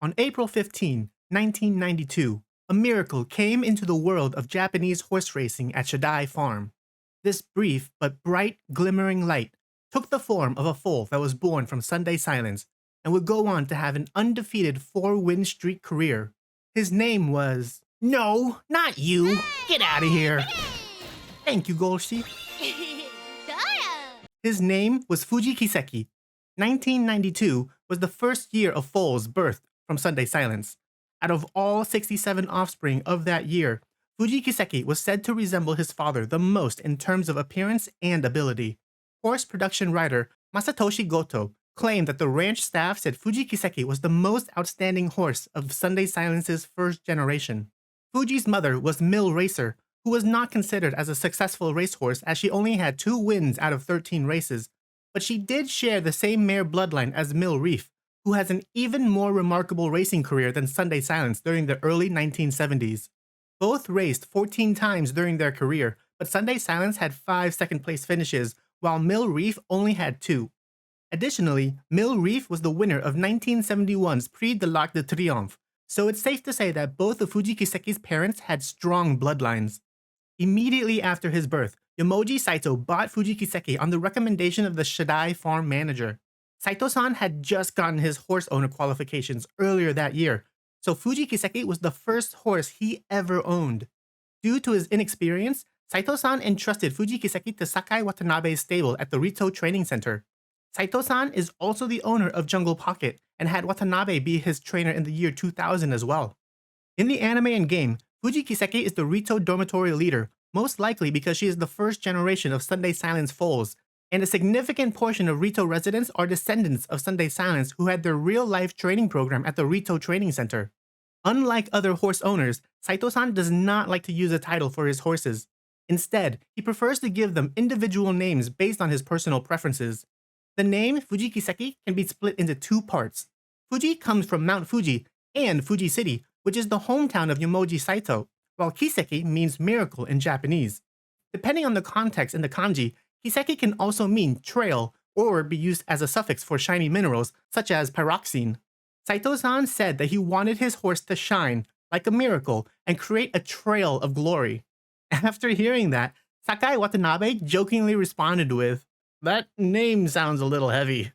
On April 15, 1992, a miracle came into the world of Japanese horse racing at Shadai Farm. This brief but bright, glimmering light took the form of a foal that was born from Sunday Silence and would go on to have an undefeated 4-win streak career. His name was... No, not you! Get out of here! Thank you, Golshi. His name was Fuji Kiseki. 1992 was the first year of foals birthed from Sunday Silence. Out of all 67 offspring of that year, Fuji Kiseki was said to resemble his father the most in terms of appearance and ability. Horse production writer Masatoshi Goto claimed that the ranch staff said Fuji Kiseki was the most outstanding horse of Sunday Silence's first generation. Fuji's mother was Mill Racer, who was not considered as a successful racehorse as she only had 2 wins out of 13 races, but she did share the same mare bloodline as Mill Reef, who has an even more remarkable racing career than Sunday Silence during the early 1970s. Both raced 14 times during their career, but Sunday Silence had 5 second-place finishes, while Mill Reef only had 2. Additionally, Mill Reef was the winner of 1971's Prix de l'Arc de Triomphe, so it's safe to say that both of Fuji Kiseki's parents had strong bloodlines. Immediately after his birth, Yomoji Saito bought Fuji Kiseki on the recommendation of the Shadai farm manager. Saito-san had just gotten his horse owner qualifications earlier that year, so Fuji Kiseki was the first horse he ever owned. Due to his inexperience, Saito-san entrusted Fuji Kiseki to Sakai Watanabe's stable at the Rito Training Center. Saito-san is also the owner of Jungle Pocket and had Watanabe be his trainer in the year 2000 as well. In the anime and game, Fuji Kiseki is the Rito dormitory leader, most likely because she is the first generation of Sunday Silence foals, and a significant portion of Rito residents are descendants of Sunday Silence who had their real-life training program at the Rito Training Center. Unlike other horse owners, Saito-san does not like to use a title for his horses. Instead, he prefers to give them individual names based on his personal preferences. The name Fuji Kiseki can be split into 2 parts. Fuji comes from Mount Fuji and Fuji City, which is the hometown of Yomoji Saito, while Kiseki means miracle in Japanese. Depending on the context in the kanji, Kiseki can also mean trail or be used as a suffix for shiny minerals such as pyroxene. Saito-san said that he wanted his horse to shine like a miracle and create a trail of glory. After hearing that, Sakai Watanabe jokingly responded with, "That name sounds a little heavy."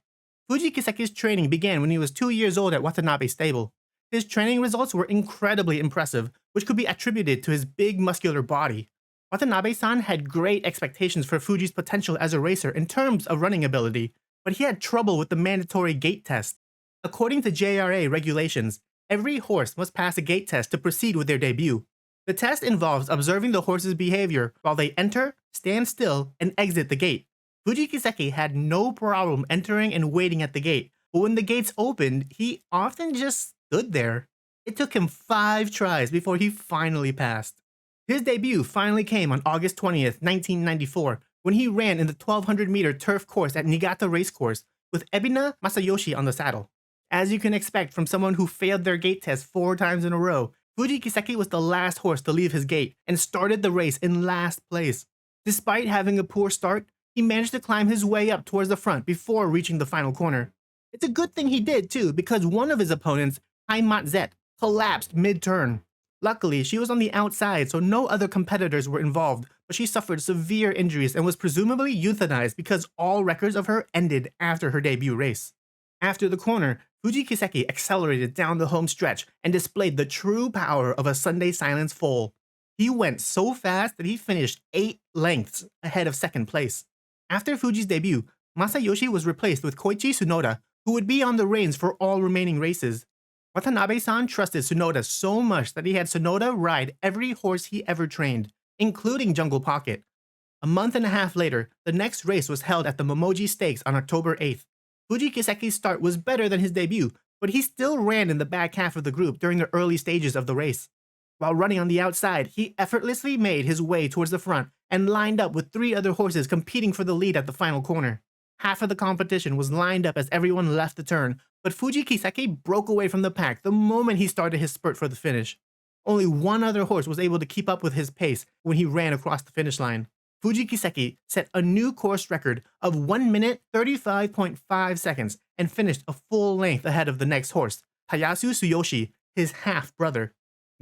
Fuji Kiseki's training began when he was 2 years old at Watanabe's stable. His training results were incredibly impressive, which could be attributed to his big muscular body. Watanabe-san had great expectations for Fuji's potential as a racer in terms of running ability, but he had trouble with the mandatory gait test. According to JRA regulations, every horse must pass a gait test to proceed with their debut. The test involves observing the horse's behavior while they enter, stand still, and exit the gate. Fuji Kiseki had no problem entering and waiting at the gate, but when the gates opened, he often just stood there. It took him 5 tries before he finally passed. His debut finally came on August 20th, 1994, when he ran in the 1200-meter turf course at Niigata Racecourse with Ebina Masayoshi on the saddle. As you can expect from someone who failed their gate test 4 times in a row, Fuji Kiseki was the last horse to leave his gate and started the race in last place. Despite having a poor start, he managed to climb his way up towards the front before reaching the final corner. It's a good thing he did too, because one of his opponents, Haimat Zet, collapsed mid-turn. Luckily, she was on the outside, so no other competitors were involved, but she suffered severe injuries and was presumably euthanized because all records of her ended after her debut race. After the corner, Fuji Kiseki accelerated down the home stretch and displayed the true power of a Sunday Silence foal. He went so fast that he finished 8 lengths ahead of second place. After Fuji's debut, Masayoshi was replaced with Koichi Tsunoda, who would be on the reins for all remaining races. Watanabe-san trusted Tsunoda so much that he had Tsunoda ride every horse he ever trained, including Jungle Pocket. A month and a half later, the next race was held at the Momoji Stakes on October 8th. Fuji Kiseki's start was better than his debut, but he still ran in the back half of the group during the early stages of the race. While running on the outside, he effortlessly made his way towards the front and lined up with 3 other horses competing for the lead at the final corner. Half of the competition was lined up as everyone left the turn, but Fuji Kiseki broke away from the pack the moment he started his spurt for the finish. Only one other horse was able to keep up with his pace when he ran across the finish line. Fuji Kiseki set a new course record of 1 minute 35.5 seconds and finished a full length ahead of the next horse, Tayasu Tsuyoshi, his half-brother.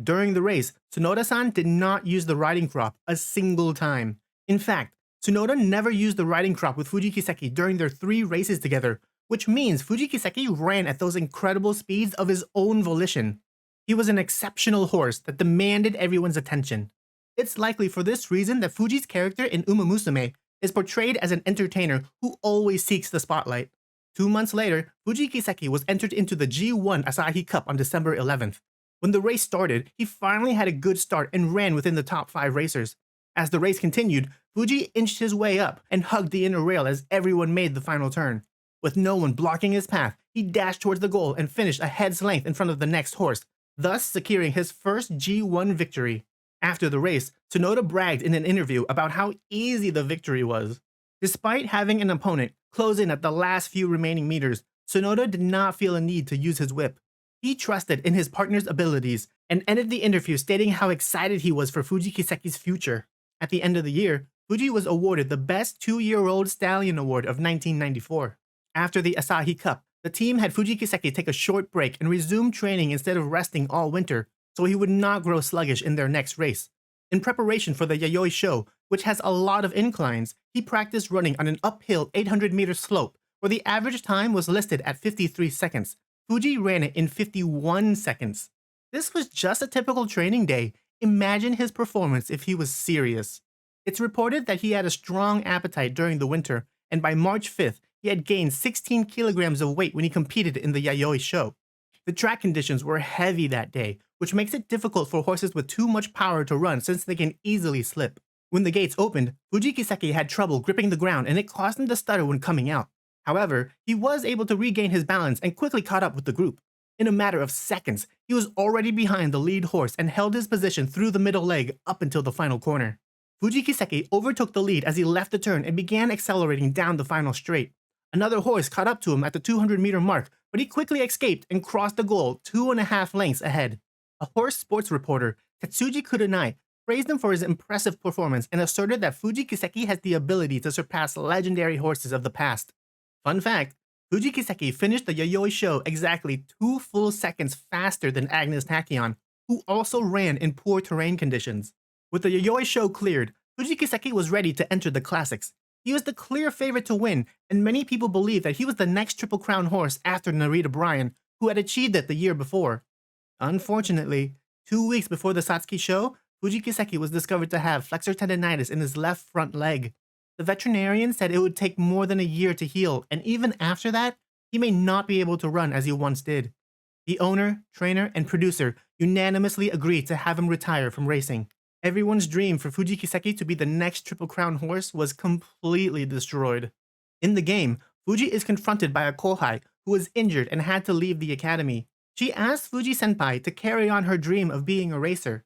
During the race, Tsunoda-san did not use the riding crop a single time. In fact, Tsunoda never used the riding crop with Fuji Kiseki during their 3 races together, which means Fuji Kiseki ran at those incredible speeds of his own volition. He was an exceptional horse that demanded everyone's attention. It's likely for this reason that Fuji's character in Umamusume is portrayed as an entertainer who always seeks the spotlight. 2 months later, Fuji Kiseki was entered into the G1 Asahi Cup on December 11th. When the race started, he finally had a good start and ran within the top 5 racers. As the race continued, Fuji inched his way up and hugged the inner rail as everyone made the final turn. With no one blocking his path, he dashed towards the goal and finished a head's length in front of the next horse, thus securing his first G1 victory. After the race, Tsunoda bragged in an interview about how easy the victory was. Despite having an opponent close in at the last few remaining meters, Tsunoda did not feel a need to use his whip. He trusted in his partner's abilities and ended the interview stating how excited he was for Fuji Kiseki's future. At the end of the year, Fuji was awarded the Best 2-Year-Old Stallion Award of 1994. After the Asahi Cup, the team had Fuji Kiseki take a short break and resume training instead of resting all winter, so he would not grow sluggish in their next race. In preparation for the Yayoi show, which has a lot of inclines, he practiced running on an uphill 800-meter slope where the average time was listed at 53 seconds. Fuji ran it in 51 seconds. This was just a typical training day. Imagine his performance if he was serious. It's reported that he had a strong appetite during the winter, and by March 5th, he had gained 16 kilograms of weight when he competed in the Yayoi show. The track conditions were heavy that day, which makes it difficult for horses with too much power to run since they can easily slip. When the gates opened, Fuji Kiseki had trouble gripping the ground and it caused him to stutter when coming out. However, he was able to regain his balance and quickly caught up with the group. In a matter of seconds, he was already behind the lead horse and held his position through the middle leg up until the final corner. Fuji Kiseki overtook the lead as he left the turn and began accelerating down the final straight. Another horse caught up to him at the 200-meter mark, but he quickly escaped and crossed the goal 2.5 lengths ahead. A horse sports reporter, Tetsuji Kurenai, praised him for his impressive performance and asserted that Fuji Kiseki has the ability to surpass legendary horses of the past. Fun fact, Fuji Kiseki finished the Yayoi show exactly 2 full seconds faster than Agnes Tachyon, who also ran in poor terrain conditions. With the Yayoi show cleared, Fuji Kiseki was ready to enter the classics. He was the clear favorite to win, and many people believe that he was the next Triple Crown horse after Narita Bryan, who had achieved it the year before. Unfortunately, 2 weeks before the Satsuki show, Fuji Kiseki was discovered to have flexor tendonitis in his left front leg. The veterinarian said it would take more than a year to heal, and even after that, he may not be able to run as he once did. The owner, trainer, and producer unanimously agreed to have him retire from racing. Everyone's dream for Fuji Kiseki to be the next Triple Crown horse was completely destroyed. In the game, Fuji is confronted by a kohai who was injured and had to leave the academy. She asks Fuji Senpai to carry on her dream of being a racer.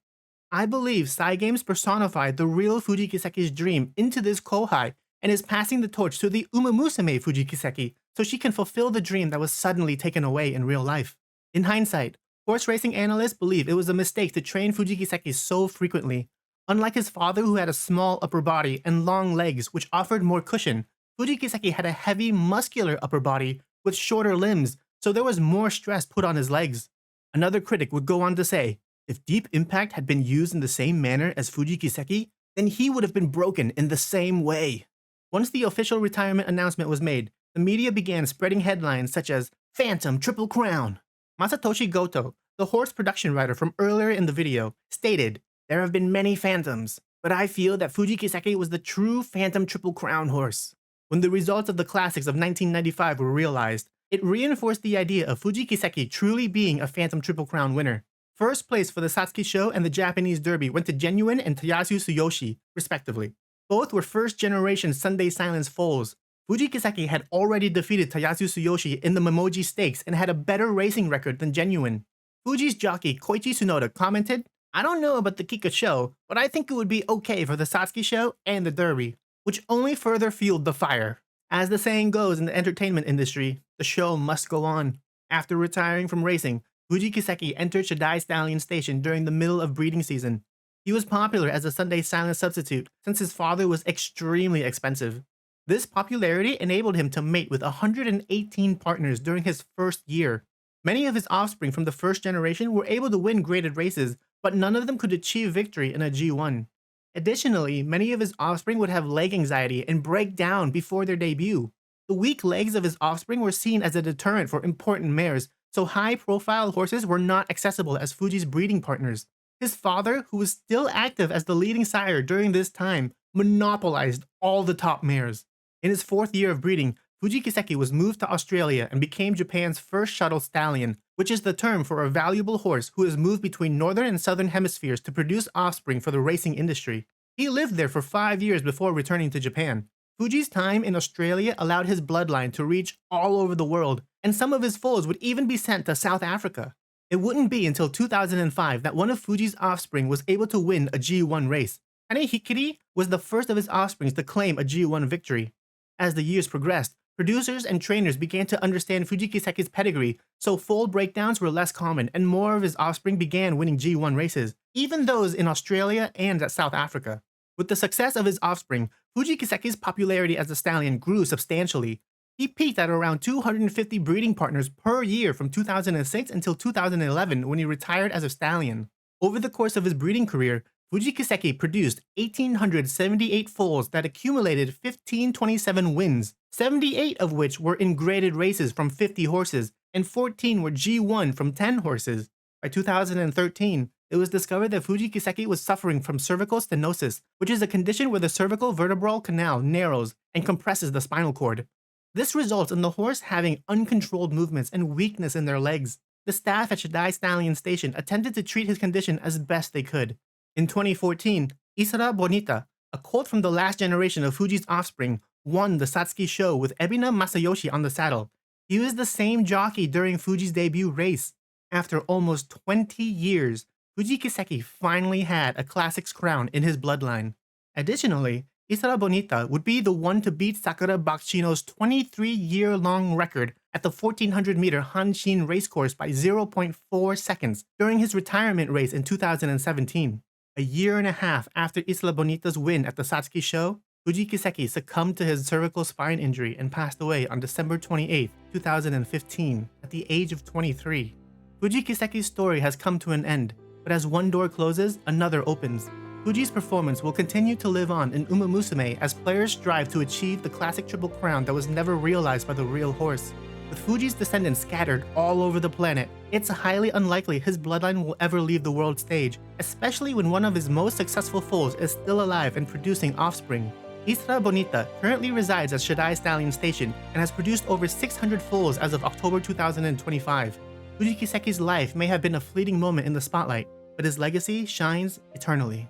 I believe Cygames personified the real Fuji Kiseki's dream into this kohai and is passing the torch to the Umamusume Fuji Kiseki so she can fulfill the dream that was suddenly taken away in real life. In hindsight, horse racing analysts believe it was a mistake to train Fuji Kiseki so frequently. Unlike his father who had a small upper body and long legs which offered more cushion, Fuji Kiseki had a heavy muscular upper body with shorter limbs, so there was more stress put on his legs. Another critic would go on to say, if Deep Impact had been used in the same manner as Fuji Kiseki, then he would have been broken in the same way. Once the official retirement announcement was made, the media began spreading headlines such as Phantom Triple Crown. Masatoshi Goto, the horse production writer from earlier in the video, stated, there have been many phantoms, but I feel that Fuji Kiseki was the true Phantom Triple Crown horse. When the results of the classics of 1995 were realized, it reinforced the idea of Fuji Kiseki truly being a Phantom Triple Crown winner. First place for the Satsuki show and the Japanese Derby went to Genuine and Tayasu Tsuyoshi, respectively. Both were first-generation Sunday Silence foals. Fuji Kiseki had already defeated Tayasu Tsuyoshi in the Memoji Stakes and had a better racing record than Genuine. Fuji's jockey Koichi Tsunoda commented, I don't know about the Kika show, but I think it would be okay for the Satsuki show and the Derby, which only further fueled the fire. As the saying goes in the entertainment industry, the show must go on. After retiring from racing, Fuji Kiseki entered Shadai Stallion Station during the middle of breeding season. He was popular as a Sunday Silence substitute since his father was extremely expensive. This popularity enabled him to mate with 118 partners during his first year. Many of his offspring from the first generation were able to win graded races, but none of them could achieve victory in a G1. Additionally, many of his offspring would have leg anxiety and break down before their debut. The weak legs of his offspring were seen as a deterrent for important mares, so high-profile horses were not accessible as Fuji's breeding partners. His father, who was still active as the leading sire during this time, monopolized all the top mares. In his 4th year of breeding, Fuji Kiseki was moved to Australia and became Japan's first shuttle stallion, which is the term for a valuable horse who is moved between northern and southern hemispheres to produce offspring for the racing industry. He lived there for 5 years before returning to Japan. Fuji's time in Australia allowed his bloodline to reach all over the world, and some of his foals would even be sent to South Africa. It wouldn't be until 2005 that one of Fuji's offspring was able to win a G1 race. Kane Hikiri was the first of his offspring to claim a G1 victory. As the years progressed, producers and trainers began to understand Fuji Kiseki's pedigree, so foal breakdowns were less common and more of his offspring began winning G1 races, even those in Australia and South Africa. With the success of his offspring, Fuji Kiseki's popularity as a stallion grew substantially. He peaked at around 250 breeding partners per year from 2006 until 2011 when he retired as a stallion. Over the course of his breeding career, Fuji Kiseki produced 1,878 foals that accumulated 1,527 wins, 78 of which were in graded races from 50 horses, and 14 were G1 from 10 horses. By 2013, it was discovered that Fuji Kiseki was suffering from cervical stenosis, which is a condition where the cervical vertebral canal narrows and compresses the spinal cord. This results in the horse having uncontrolled movements and weakness in their legs. The staff at Shadai Stallion Station attempted to treat his condition as best they could. In 2014, Isara Bonita, a colt from the last generation of Fuji's offspring, won the Satsuki show with Ebina Masayoshi on the saddle. He was the same jockey during Fuji's debut race. After almost 20 years, Fuji Kiseki finally had a classics crown in his bloodline. Additionally, Isara Bonita would be the one to beat Sakura Bakshino's 23-year-long record at the 1400-meter Hanshin racecourse by 0.4 seconds during his retirement race in 2017. A year and a half after Isla Bonita's win at the Satsuki show, Fuji Kiseki succumbed to his cervical spine injury and passed away on December 28, 2015, at the age of 23. Fuji Kiseki's story has come to an end, but as one door closes, another opens. Fuji's performance will continue to live on in Umamusume as players strive to achieve the classic triple crown that was never realized by the real horse. With Fuji's descendants scattered all over the planet, it's highly unlikely his bloodline will ever leave the world stage, especially when one of his most successful foals is still alive and producing offspring. Isra Bonita currently resides at Shadai Stallion Station and has produced over 600 foals as of October 2025. Fuji Kiseki's life may have been a fleeting moment in the spotlight, but his legacy shines eternally.